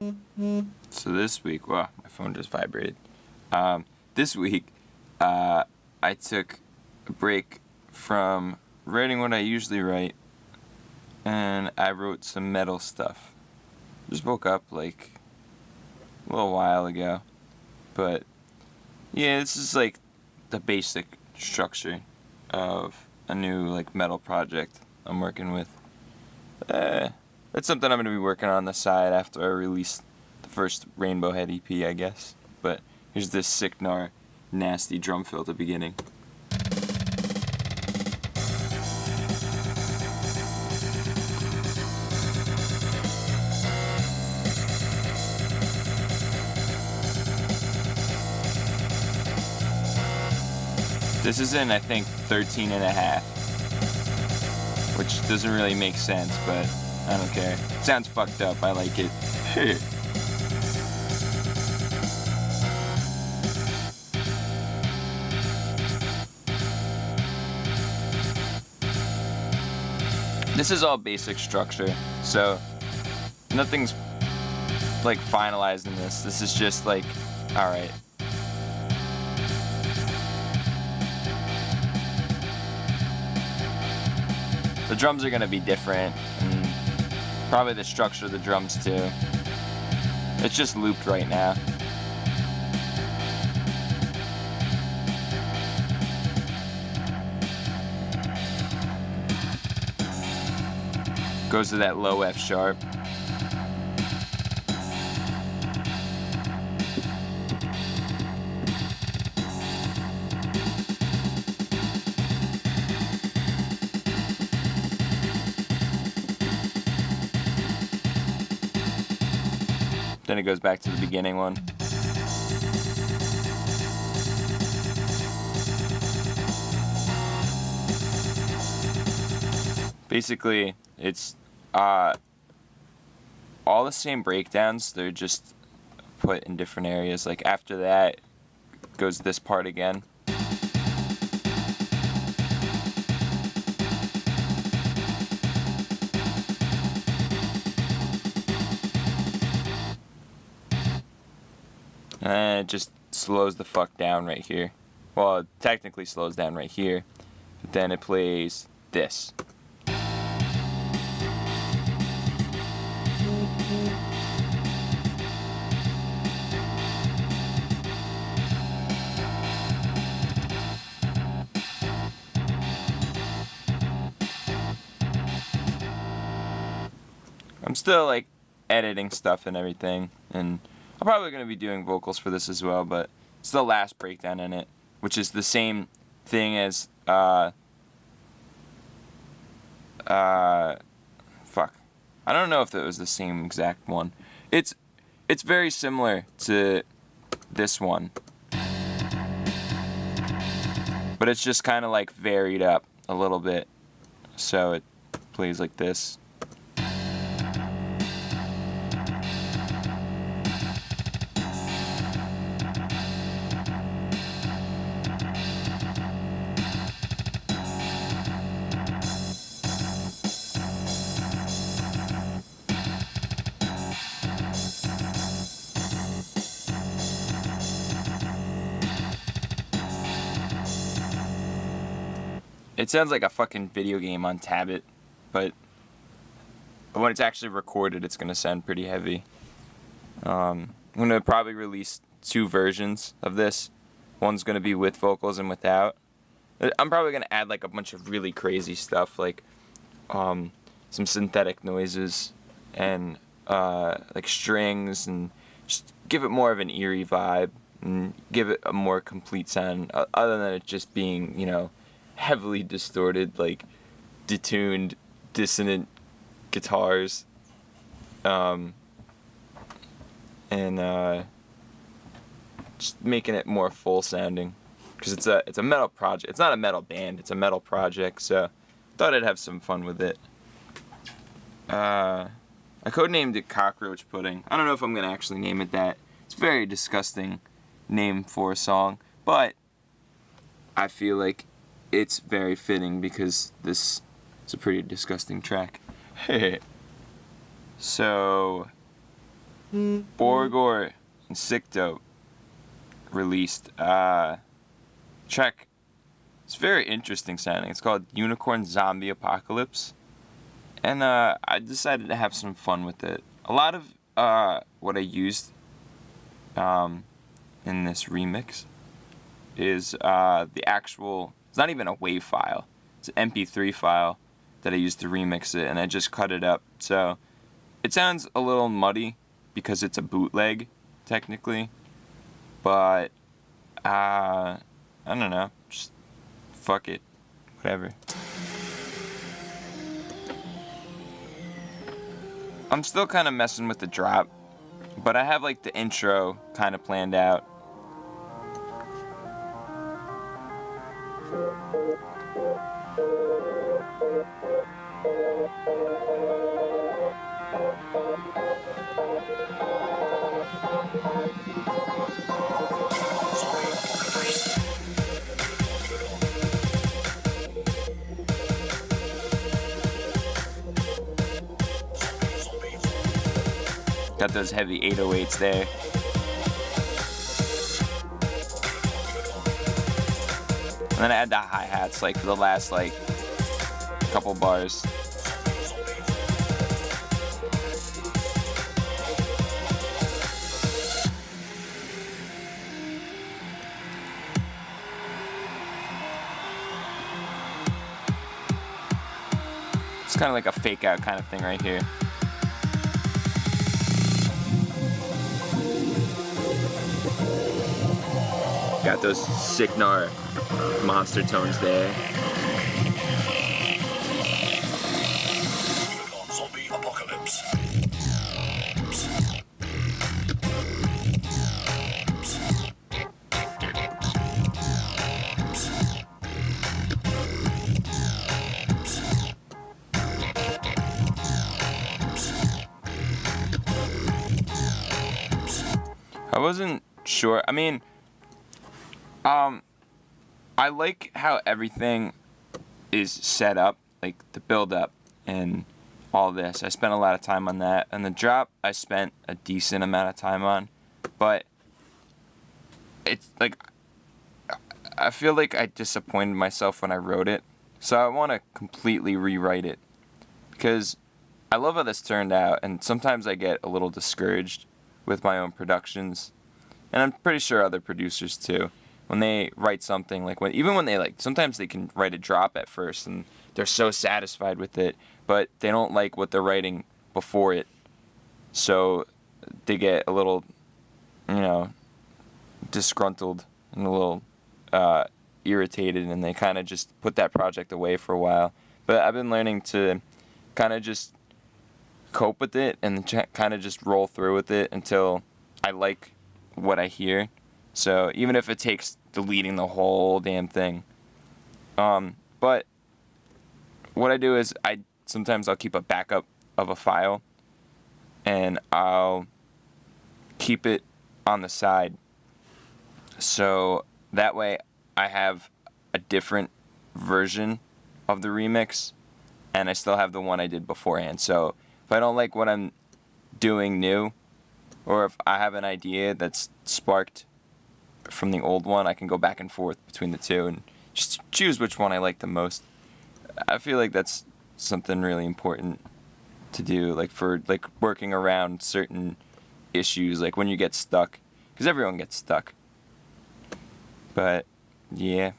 So this week, wow, my phone just vibrated. This week, I took a break from writing what I usually write, and I wrote some metal stuff. Just woke up like a little while ago, but yeah, this is like the basic structure of a new like metal project I'm working with. That's something I'm going to be working on the side after I release the first Rainbow Head EP, I guess. But here's this sick gnar, nasty drum fill at the beginning. This is in, I think, 13.5, which doesn't really make sense, but I don't care. It sounds fucked up, I like it. This is all basic structure, so nothing's like finalized in this. This is just like, alright. The drums are gonna be different, and probably the structure of the drums too. It's just looped right now. Goes to that low F sharp. Then it goes back to the beginning one. Basically, it's all the same breakdowns, they're just put in different areas. Like after that goes this part again. And it just slows the fuck down right here. Well, it technically slows down right here, but then it plays this. I'm still like editing stuff and everything, and I'm probably going to be doing vocals for this as well, but it's the last breakdown in it, which is the same thing as, fuck. I don't know if it was the same exact one. It's very similar to this one, but it's just kind of like varied up a little bit, so it plays like this. It sounds like a fucking video game on tablet, but when it's actually recorded, it's gonna sound pretty heavy. I'm gonna probably release 2 versions of this. One's gonna be with vocals and without. I'm probably gonna add like a bunch of really crazy stuff, like some synthetic noises and like strings, and just give it more of an eerie vibe and give it a more complete sound, other than it just being, you know, heavily distorted, like detuned, dissonant guitars, and just making it more full sounding, because it's a metal project. It's not a metal band, it's a metal project, so thought I'd have some fun with it. I codenamed it Cockroach Pudding. I don't know if I'm gonna actually name it that. It's a very disgusting name for a song, but I feel like it's very fitting because this is a pretty disgusting track. So Borgore and Sikdope released track. It's very interesting sounding. It's called Unicorn Zombie Apocalypse. And I decided to have some fun with it. A lot of what I used in this remix is the actual, it's not even a WAV file. It's an MP3 file that I used to remix it, and I just cut it up. So it sounds a little muddy because it's a bootleg, technically. But, I don't know. Just fuck it. Whatever. I'm still kind of messing with the drop, but I have like the intro kind of planned out. Got those heavy 808s there. And then I add the hi-hats like for the last like couple bars. It's kind of like a fake out kind of thing right here. Got those sick gnar monster tones there. Zombie apocalypse. I wasn't sure. I mean, I like how everything is set up, like the build up and all this. I spent a lot of time on that, and the drop I spent a decent amount of time on, but it's like I feel like I disappointed myself when I wrote it, so I want to completely rewrite it because I love how this turned out, and sometimes I get a little discouraged with my own productions, and I'm pretty sure other producers too. When they write something, like even when they like, sometimes they can write a drop at first and they're so satisfied with it, but they don't like what they're writing before it. So they get a little, you know, disgruntled and a little irritated, and they kind of just put that project away for a while. But I've been learning to kind of just cope with it and kind of just roll through with it until I like what I hear. So even if it takes deleting the whole damn thing. But what I do is sometimes I'll keep a backup of a file and I'll keep it on the side. So that way I have a different version of the remix and I still have the one I did beforehand. So if I don't like what I'm doing new, or if I have an idea that's sparked from the old one, I can go back and forth between the two and just choose which one I like the most. I feel like that's something really important to do, like for like working around certain issues, like when you get stuck, because everyone gets stuck. But yeah.